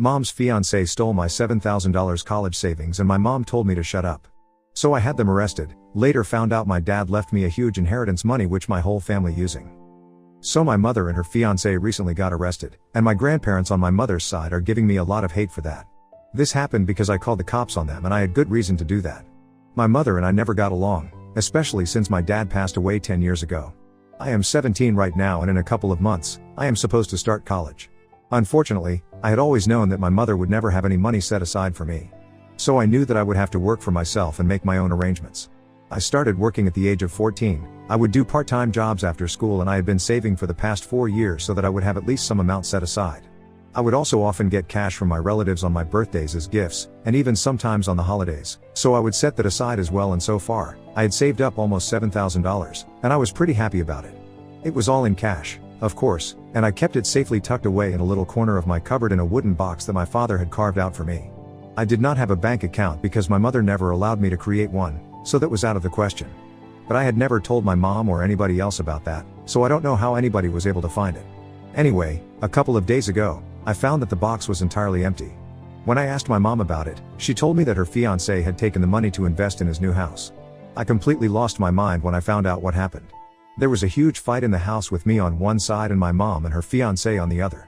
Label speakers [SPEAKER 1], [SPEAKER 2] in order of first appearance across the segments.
[SPEAKER 1] Mom's fiance stole my $7,000 college savings and my mom told me to shut up. So I had them arrested. Later found out my dad left me a huge inheritance money which my whole family using. So my mother and her fiance recently got arrested, and my grandparents on my mother's side are giving me a lot of hate for that. This happened because I called the cops on them and I had good reason to do that. My mother and I never got along, especially since my dad passed away 10 years ago. I am 17 right now and in a couple of months, I am supposed to start college. Unfortunately, I had always known that my mother would never have any money set aside for me. So I knew that I would have to work for myself and make my own arrangements. I started working at the age of 14. I would do part-time jobs after school and I had been saving for the past 4 years so that I would have at least some amount set aside. I would also often get cash from my relatives on my birthdays as gifts, and even sometimes on the holidays, so I would set that aside as well, and so far, I had saved up almost $7,000, and I was pretty happy about it. It was all in cash, of course, and I kept it safely tucked away in a little corner of my cupboard in a wooden box that my father had carved out for me. I did not have a bank account because my mother never allowed me to create one, so that was out of the question. But I had never told my mom or anybody else about that, so I don't know how anybody was able to find it. Anyway, a couple of days ago, I found that the box was entirely empty. When I asked my mom about it, she told me that her fiancé had taken the money to invest in his new house. I completely lost my mind when I found out what happened. There was a huge fight in the house with me on one side and my mom and her fiancé on the other.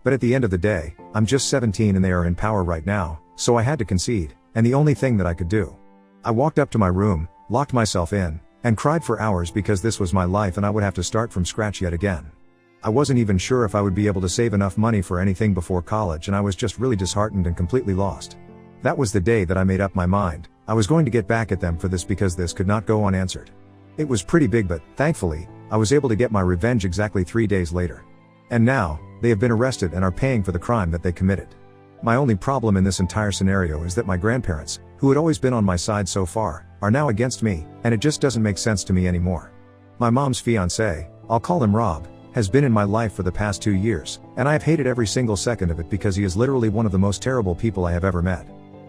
[SPEAKER 1] But at the end of the day, I'm just 17 and they are in power right now, so I had to concede, and the only thing that I could do. I walked up to my room, locked myself in, and cried for hours because this was my life and I would have to start from scratch yet again. I wasn't even sure if I would be able to save enough money for anything before college, and I was just really disheartened and completely lost. That was the day that I made up my mind. I was going to get back at them for this because this could not go unanswered. It was pretty big, but thankfully, I was able to get my revenge exactly 3 days later. And now, they have been arrested and are paying for the crime that they committed. My only problem in this entire scenario is that my grandparents, who had always been on my side so far, are now against me, and it just doesn't make sense to me anymore. My mom's fiancé, I'll call him Rob, has been in my life for the past 2 years, and I have hated every single second of it because he is literally one of the most terrible people I have ever met.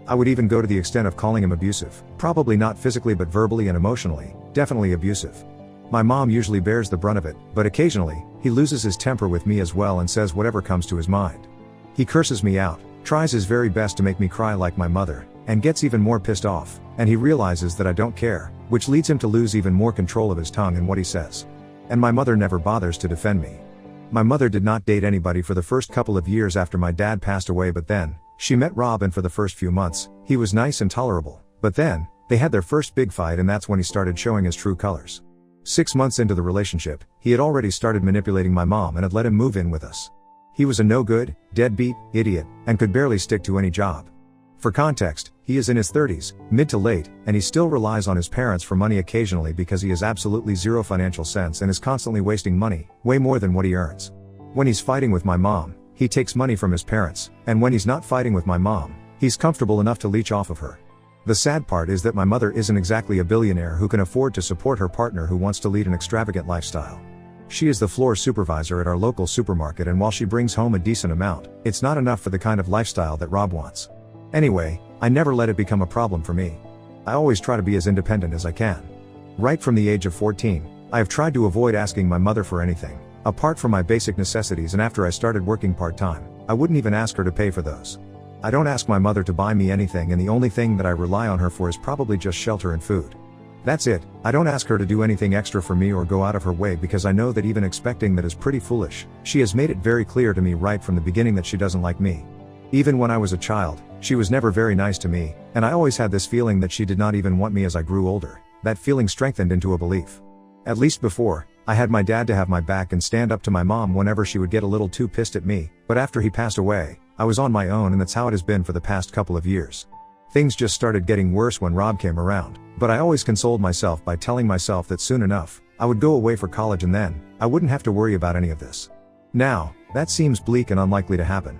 [SPEAKER 1] I would even go to the extent of calling him abusive, probably not physically but verbally and emotionally, definitely abusive. My mom usually bears the brunt of it, but occasionally, he loses his temper with me as well and says whatever comes to his mind. He curses me out, tries his very best to make me cry like my mother, and gets even more pissed off, and he realizes that I don't care, which leads him to lose even more control of his tongue and what he says. And my mother never bothers to defend me. My mother did not date anybody for the first couple of years after my dad passed away, but then, she met Rob, and for the first few months, he was nice and tolerable, but then, they had their first big fight and that's when he started showing his true colors. 6 months into the relationship, he had already started manipulating my mom and had let him move in with us. He was a no-good, deadbeat, idiot, and could barely stick to any job. For context, he is in his 30s, mid to late, and he still relies on his parents for money occasionally because he has absolutely zero financial sense and is constantly wasting money, way more than what he earns. When he's fighting with my mom, he takes money from his parents, and when he's not fighting with my mom, he's comfortable enough to leech off of her. The sad part is that my mother isn't exactly a billionaire who can afford to support her partner who wants to lead an extravagant lifestyle. She is the floor supervisor at our local supermarket, and while she brings home a decent amount, it's not enough for the kind of lifestyle that Rob wants. Anyway, I never let it become a problem for me. I always try to be as independent as I can. Right from the age of 14, I have tried to avoid asking my mother for anything, apart from my basic necessities, and after I started working part-time, I wouldn't even ask her to pay for those. I don't ask my mother to buy me anything, and the only thing that I rely on her for is probably just shelter and food. That's it. I don't ask her to do anything extra for me or go out of her way because I know that even expecting that is pretty foolish. She has made it very clear to me right from the beginning that she doesn't like me. Even when I was a child, she was never very nice to me, and I always had this feeling that she did not even want me as I grew older. That feeling strengthened into a belief. At least before, I had my dad to have my back and stand up to my mom whenever she would get a little too pissed at me, but after he passed away, I was on my own, and that's how it has been for the past couple of years. Things just started getting worse when Rob came around, but I always consoled myself by telling myself that soon enough, I would go away for college and then, I wouldn't have to worry about any of this. Now, that seems bleak and unlikely to happen.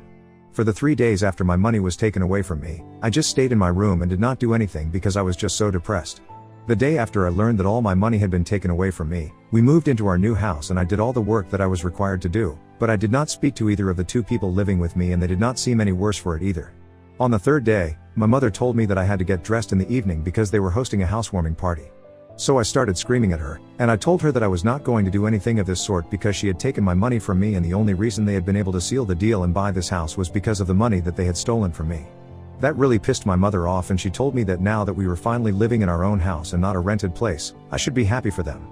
[SPEAKER 1] For the 3 days after my money was taken away from me, I just stayed in my room and did not do anything because I was just so depressed. The day after I learned that all my money had been taken away from me, we moved into our new house and I did all the work that I was required to do, but I did not speak to either of the 2 people living with me, and they did not seem any worse for it either. On the 3rd day, my mother told me that I had to get dressed in the evening because they were hosting a housewarming party. So I started screaming at her, and I told her that I was not going to do anything of this sort because she had taken my money from me, and the only reason they had been able to seal the deal and buy this house was because of the money that they had stolen from me. That really pissed my mother off, and she told me that now that we were finally living in our own house and not a rented place, I should be happy for them.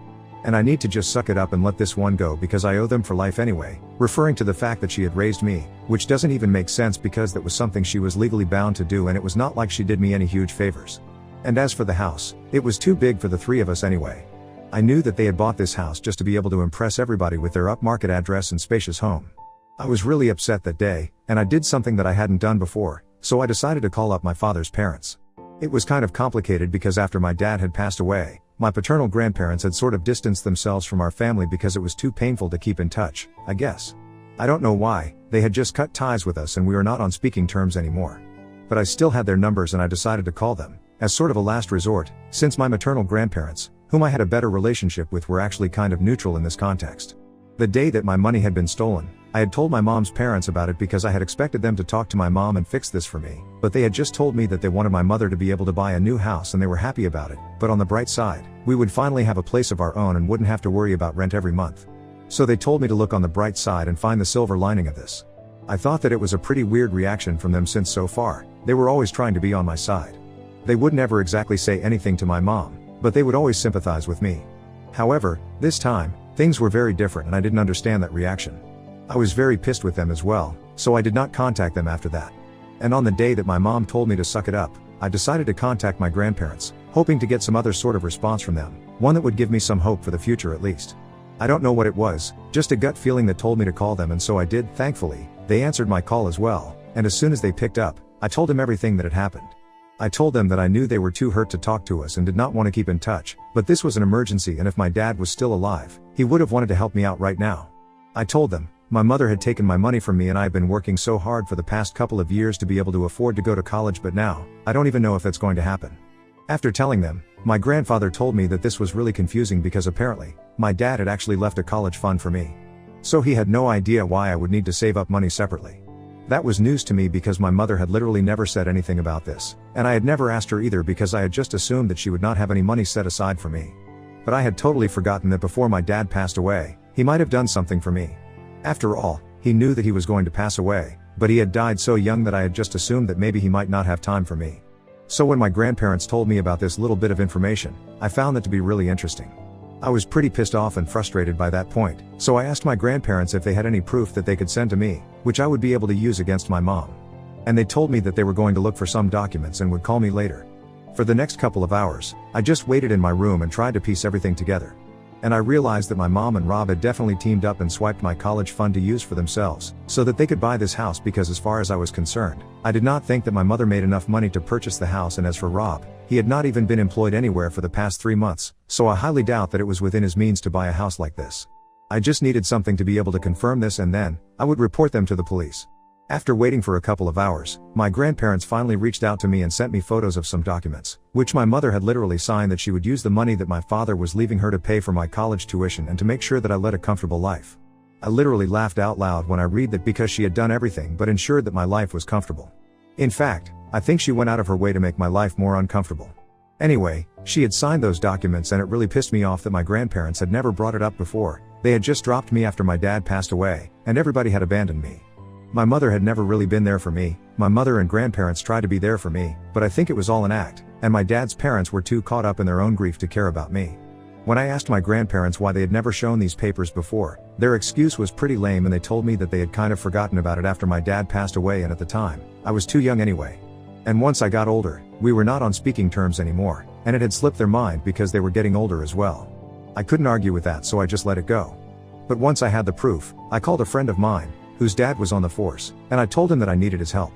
[SPEAKER 1] And I need to just suck it up and let this one go because I owe them for life anyway, referring to the fact that she had raised me, which doesn't even make sense because that was something she was legally bound to do, and it was not like she did me any huge favors. And as for the house, it was too big for the three of us anyway. I knew that they had bought this house just to be able to impress everybody with their upmarket address and spacious home. I was really upset that day, and I did something that I hadn't done before, so I decided to call up my father's parents. It was kind of complicated because after my dad had passed away, my paternal grandparents had sort of distanced themselves from our family because it was too painful to keep in touch, I guess. I don't know why, they had just cut ties with us and we were not on speaking terms anymore. But I still had their numbers and I decided to call them, as sort of a last resort, since my maternal grandparents, whom I had a better relationship with, were actually kind of neutral in this context. The day that my money had been stolen, I had told my mom's parents about it because I had expected them to talk to my mom and fix this for me, but they had just told me that they wanted my mother to be able to buy a new house and they were happy about it, but on the bright side, we would finally have a place of our own and wouldn't have to worry about rent every month. So they told me to look on the bright side and find the silver lining of this. I thought that it was a pretty weird reaction from them since so far, they were always trying to be on my side. They would never exactly say anything to my mom, but they would always sympathize with me. However, this time, things were very different and I didn't understand that reaction. I was very pissed with them as well, so I did not contact them after that. And on the day that my mom told me to suck it up, I decided to contact my grandparents, hoping to get some other sort of response from them, one that would give me some hope for the future at least. I don't know what it was, just a gut feeling that told me to call them, and so I did. Thankfully, they answered my call as well, and as soon as they picked up, I told them everything that had happened. I told them that I knew they were too hurt to talk to us and did not want to keep in touch, but this was an emergency and if my dad was still alive, he would have wanted to help me out right now. I told them, my mother had taken my money from me and I had been working so hard for the past couple of years to be able to afford to go to college, but now, I don't even know if that's going to happen. After telling them, my grandfather told me that this was really confusing because apparently, my dad had actually left a college fund for me. So he had no idea why I would need to save up money separately. That was news to me because my mother had literally never said anything about this, and I had never asked her either because I had just assumed that she would not have any money set aside for me. But I had totally forgotten that before my dad passed away, he might have done something for me. After all, he knew that he was going to pass away, but he had died so young that I had just assumed that maybe he might not have time for me. So when my grandparents told me about this little bit of information, I found that to be really interesting. I was pretty pissed off and frustrated by that point, so I asked my grandparents if they had any proof that they could send to me, which I would be able to use against my mom. And they told me that they were going to look for some documents and would call me later. For the next couple of hours, I just waited in my room and tried to piece everything together. And I realized that my mom and Rob had definitely teamed up and swiped my college fund to use for themselves, so that they could buy this house because as far as I was concerned, I did not think that my mother made enough money to purchase the house, and as for Rob, he had not even been employed anywhere for the past 3 months, so I highly doubt that it was within his means to buy a house like this. I just needed something to be able to confirm this, and then, I would report them to the police. After waiting for a couple of hours, my grandparents finally reached out to me and sent me photos of some documents, which my mother had literally signed that she would use the money that my father was leaving her to pay for my college tuition and to make sure that I led a comfortable life. I literally laughed out loud when I read that because she had done everything but ensured that my life was comfortable. In fact, I think she went out of her way to make my life more uncomfortable. Anyway, she had signed those documents and it really pissed me off that my grandparents had never brought it up before. They had just dropped me after my dad passed away, and everybody had abandoned me. My mother had never really been there for me. My mother and grandparents tried to be there for me, but I think it was all an act, and my dad's parents were too caught up in their own grief to care about me. When I asked my grandparents why they had never shown these papers before, their excuse was pretty lame, and they told me that they had kind of forgotten about it after my dad passed away, and at the time, I was too young anyway. And once I got older, we were not on speaking terms anymore, and it had slipped their mind because they were getting older as well. I couldn't argue with that, so I just let it go. But once I had the proof, I called a friend of mine, whose dad was on the force, and I told him that I needed his help.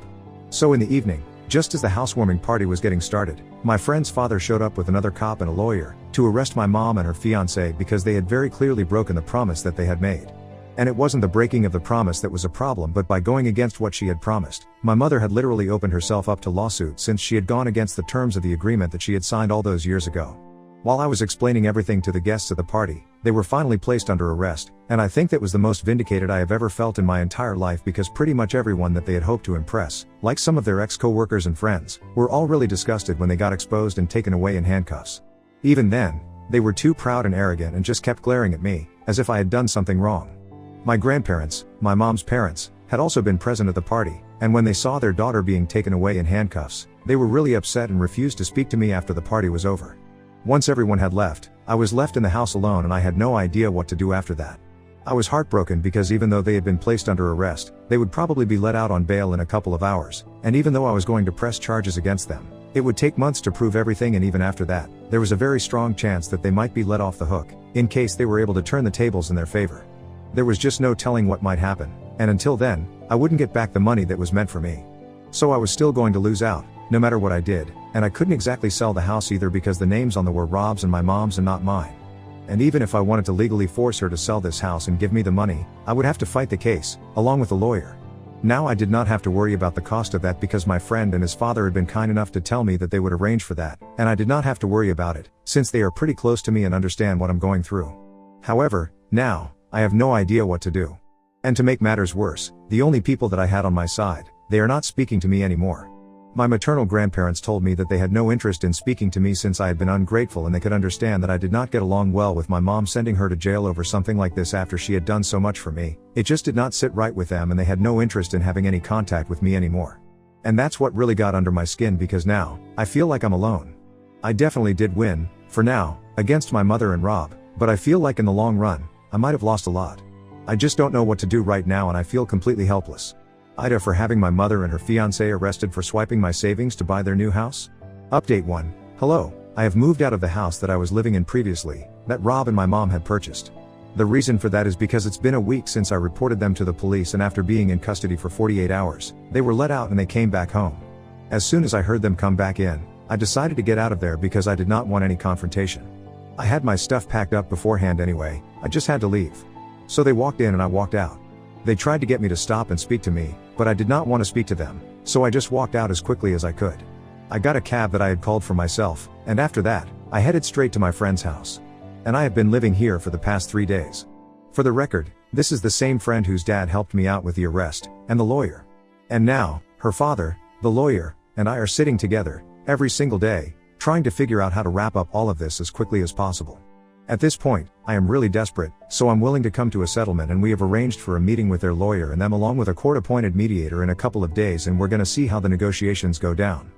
[SPEAKER 1] So in the evening, just as the housewarming party was getting started, my friend's father showed up with another cop and a lawyer, to arrest my mom and her fiance because they had very clearly broken the promise that they had made. And it wasn't the breaking of the promise that was a problem, but by going against what she had promised, my mother had literally opened herself up to lawsuit since she had gone against the terms of the agreement that she had signed all those years ago. While I was explaining everything to the guests at the party, they were finally placed under arrest, and I think that was the most vindicated I have ever felt in my entire life because pretty much everyone that they had hoped to impress, like some of their ex-co-workers and friends, were all really disgusted when they got exposed and taken away in handcuffs. Even then, They were too proud and arrogant and just kept glaring at me, as if I had done something wrong. My grandparents, my mom's parents, had also been present at the party, and when they saw their daughter being taken away in handcuffs, they were really upset and refused to speak to me after the party was over. Once everyone had left, I was left in the house alone and I had no idea what to do after that. I was heartbroken because even though they had been placed under arrest, they would probably be let out on bail in a couple of hours, and even though I was going to press charges against them, it would take months to prove everything, and even after that, there was a very strong chance that they might be let off the hook, in case they were able to turn the tables in their favor. There was just no telling what might happen, and until then, I wouldn't get back the money that was meant for me. So I was still going to lose out, no matter what I did, and I couldn't exactly sell the house either because the names on there were Rob's and my mom's and not mine. And even if I wanted to legally force her to sell this house and give me the money, I would have to fight the case, along with a lawyer. Now I did not have to worry about the cost of that because my friend and his father had been kind enough to tell me that they would arrange for that, and I did not have to worry about it, since they are pretty close to me and understand what I'm going through. However, now, I have no idea what to do. And to make matters worse, the only people that I had on my side, they are not speaking to me anymore. My maternal grandparents told me that they had no interest in speaking to me since I had been ungrateful, and they could understand that I did not get along well with my mom sending her to jail over something like this after she had done so much for me. It just did not sit right with them and they had no interest in having any contact with me anymore. And that's what really got under my skin because now, I feel like I'm alone. I definitely did win, for now, against my mother and Rob, but I feel like in the long run, I might have lost a lot. I just don't know what to do right now and I feel completely helpless. Ida for having my mother and her fiance arrested for swiping my savings to buy their new house. Update 1. Hello, I have moved out of the house that I was living in previously, that Rob and my mom had purchased. The reason for that is because it's been a week since I reported them to the police, and after being in custody for 48 hours, they were let out and they came back home. As soon as I heard them come back in, I decided to get out of there because I did not want any confrontation. I had my stuff packed up beforehand anyway, I just had to leave. So they walked in and I walked out. They tried to get me to stop and speak to me, but I did not want to speak to them, so I just walked out as quickly as I could. I got a cab that I had called for myself, and after that, I headed straight to my friend's house. And I have been living here for the past 3 days. For the record, this is the same friend whose dad helped me out with the arrest, and the lawyer. And now, her father, the lawyer, and I are sitting together, every single day, trying to figure out how to wrap up all of this as quickly as possible. At this point, I am really desperate, so I'm willing to come to a settlement, and we have arranged for a meeting with their lawyer and them along with a court-appointed mediator in a couple of days, and we're gonna see how the negotiations go down.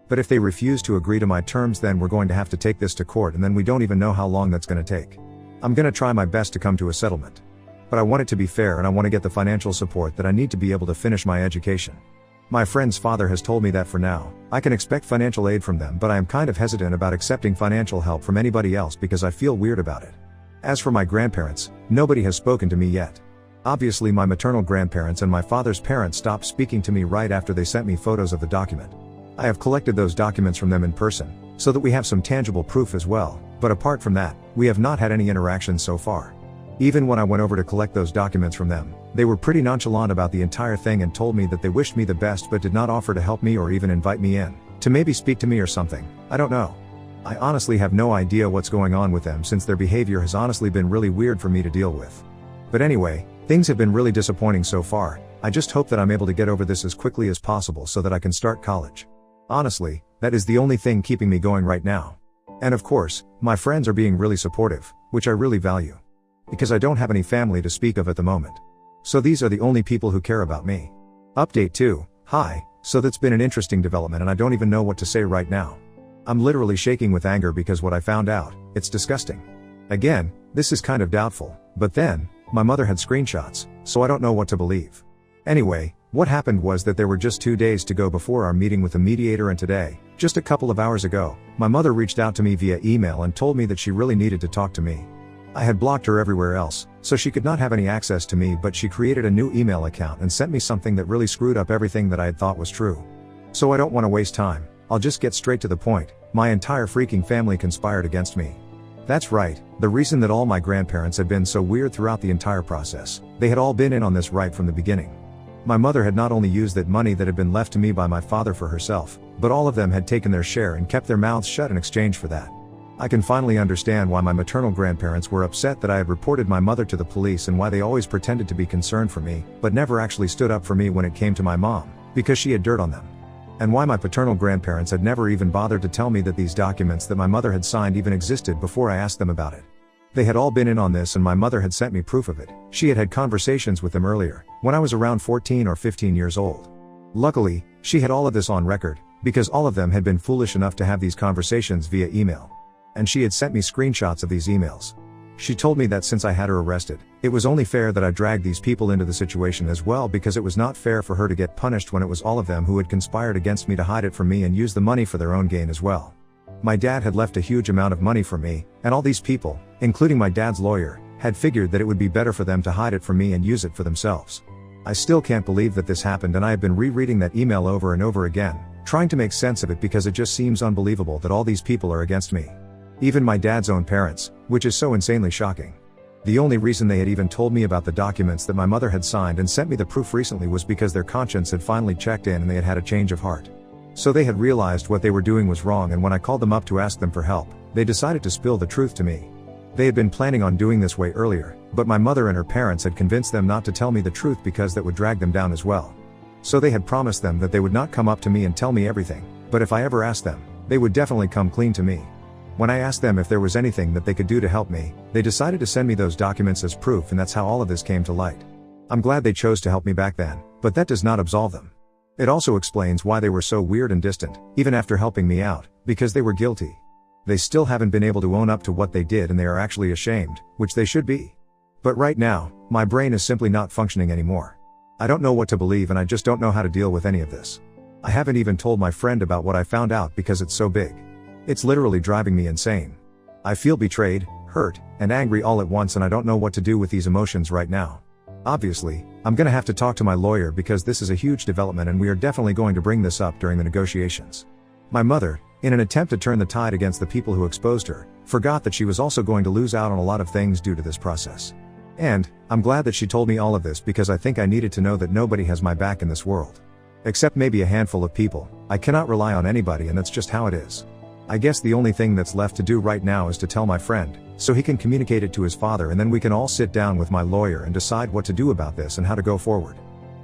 [SPEAKER 1] But if they refuse to agree to my terms, then we're going to have to take this to court, and then we don't even know how long that's gonna take. I'm gonna try my best to come to a settlement. But I want it to be fair and I want to get the financial support that I need to be able to finish my education. My friend's father has told me that for now, I can expect financial aid from them, but I am kind of hesitant about accepting financial help from anybody else because I feel weird about it. As for my grandparents, nobody has spoken to me yet. Obviously my maternal grandparents and my father's parents stopped speaking to me right after they sent me photos of the document. I have collected those documents from them in person, so that we have some tangible proof as well, but apart from that, we have not had any interactions so far. Even when I went over to collect those documents from them, they were pretty nonchalant about the entire thing and told me that they wished me the best but did not offer to help me or even invite me in, to maybe speak to me or something, I don't know. I honestly have no idea what's going on with them, since their behavior has honestly been really weird for me to deal with. But anyway, things have been really disappointing so far. I just hope that I'm able to get over this as quickly as possible so that I can start college. Honestly, that is the only thing keeping me going right now. And of course, my friends are being really supportive, which I really value. Because I don't have any family to speak of at the moment. So these are the only people who care about me. Update 2. Hi, so that's been an interesting development and I don't even know what to say right now. I'm literally shaking with anger because what I found out, it's disgusting. Again, this is kind of doubtful, but then, my mother had screenshots, so I don't know what to believe. Anyway, what happened was that there were just 2 days to go before our meeting with the mediator, and today, just a couple of hours ago, my mother reached out to me via email and told me that she really needed to talk to me. I had blocked her everywhere else, so she could not have any access to me, but she created a new email account and sent me something that really screwed up everything that I had thought was true. So I don't want to waste time, I'll just get straight to the point. My entire freaking family conspired against me. That's right, the reason that all my grandparents had been so weird throughout the entire process, they had all been in on this right from the beginning. My mother had not only used that money that had been left to me by my father for herself, but all of them had taken their share and kept their mouths shut in exchange for that. I can finally understand why my maternal grandparents were upset that I had reported my mother to the police, and why they always pretended to be concerned for me, but never actually stood up for me when it came to my mom, because she had dirt on them. And why my paternal grandparents had never even bothered to tell me that these documents that my mother had signed even existed before I asked them about it. They had all been in on this and my mother had sent me proof of it. She had had conversations with them earlier, when I was around 14 or 15 years old. Luckily, she had all of this on record, because all of them had been foolish enough to have these conversations via email. And she had sent me screenshots of these emails. She told me that since I had her arrested, it was only fair that I dragged these people into the situation as well, because it was not fair for her to get punished when it was all of them who had conspired against me to hide it from me and use the money for their own gain as well. My dad had left a huge amount of money for me, and all these people, including my dad's lawyer, had figured that it would be better for them to hide it from me and use it for themselves. I still can't believe that this happened, and I have been rereading that email over and over again, trying to make sense of it because it just seems unbelievable that all these people are against me. Even my dad's own parents, which is so insanely shocking. The only reason they had even told me about the documents that my mother had signed and sent me the proof recently was because their conscience had finally checked in and they had had a change of heart. So they had realized what they were doing was wrong, and when I called them up to ask them for help, they decided to spill the truth to me. They had been planning on doing this way earlier, but my mother and her parents had convinced them not to tell me the truth because that would drag them down as well. So they had promised them that they would not come up to me and tell me everything, but if I ever asked them, they would definitely come clean to me. When I asked them if there was anything that they could do to help me, they decided to send me those documents as proof, and that's how all of this came to light. I'm glad they chose to help me back then, but that does not absolve them. It also explains why they were so weird and distant, even after helping me out, because they were guilty. They still haven't been able to own up to what they did, and they are actually ashamed, which they should be. But right now, my brain is simply not functioning anymore. I don't know what to believe, and I just don't know how to deal with any of this. I haven't even told my friend about what I found out because it's so big. It's literally driving me insane. I feel betrayed, hurt, and angry all at once, and I don't know what to do with these emotions right now. Obviously, I'm gonna have to talk to my lawyer because this is a huge development and we are definitely going to bring this up during the negotiations. My mother, in an attempt to turn the tide against the people who exposed her, forgot that she was also going to lose out on a lot of things due to this process. And, I'm glad that she told me all of this because I think I needed to know that nobody has my back in this world. Except maybe a handful of people. I cannot rely on anybody, and that's just how it is. I guess the only thing that's left to do right now is to tell my friend, so he can communicate it to his father, and then we can all sit down with my lawyer and decide what to do about this and how to go forward.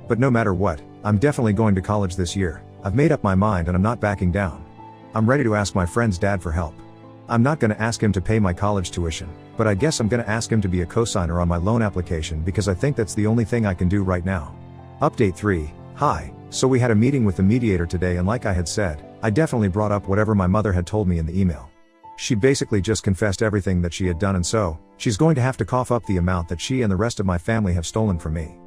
[SPEAKER 1] But no matter what, I'm definitely going to college this year. I've made up my mind and I'm not backing down. I'm ready to ask my friend's dad for help. I'm not gonna ask him to pay my college tuition, but I guess I'm gonna ask him to be a cosigner on my loan application because I think that's the only thing I can do right now. Update 3. Hi. So we had a meeting with the mediator today, and like I had said, I definitely brought up whatever my mother had told me in the email. She basically just confessed everything that she had done, and so, she's going to have to cough up the amount that she and the rest of my family have stolen from me.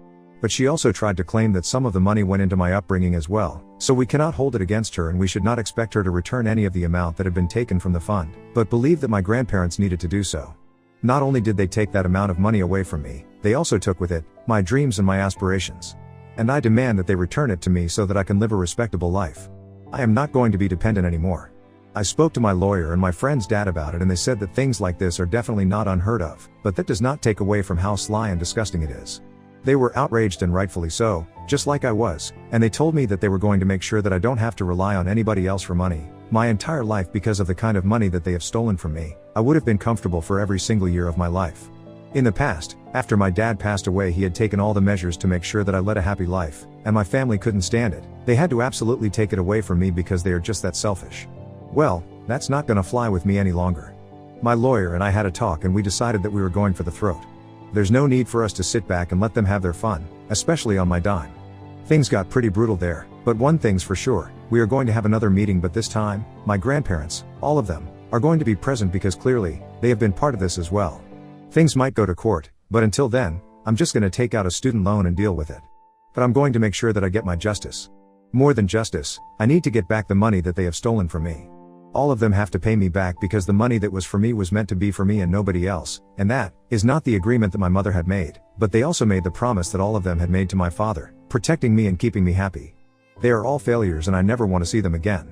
[SPEAKER 1] But she also tried to claim that some of the money went into my upbringing as well, so we cannot hold it against her and we should not expect her to return any of the amount that had been taken from the fund, but believe that my grandparents needed to do so. Not only did they take that amount of money away from me, they also took with it my dreams and my aspirations. And I demand that they return it to me so that I can live a respectable life. I am not going to be dependent anymore. I spoke to my lawyer and my friend's dad about it, and they said that things like this are definitely not unheard of, but that does not take away from how sly and disgusting it is. They were outraged, and rightfully so, just like I was, and they told me that they were going to make sure that I don't have to rely on anybody else for money. My entire life, because of the kind of money that they have stolen from me, I would have been comfortable for every single year of my life. In the past, after my dad passed away, he had taken all the measures to make sure that I led a happy life, and my family couldn't stand it. They had to absolutely take it away from me because they are just that selfish. Well, that's not gonna fly with me any longer. My lawyer and I had a talk and we decided that we were going for the throat. There's no need for us to sit back and let them have their fun, especially on my dime. Things got pretty brutal there, but one thing's for sure, we are going to have another meeting, but this time, my grandparents, all of them, are going to be present because clearly, they have been part of this as well. Things might go to court, but until then, I'm just gonna take out a student loan and deal with it. But I'm going to make sure that I get my justice. More than justice, I need to get back the money that they have stolen from me. All of them have to pay me back because the money that was for me was meant to be for me and nobody else, and that is not the agreement that my mother had made, but they also made the promise that all of them had made to my father, protecting me and keeping me happy. They are all failures and I never want to see them again.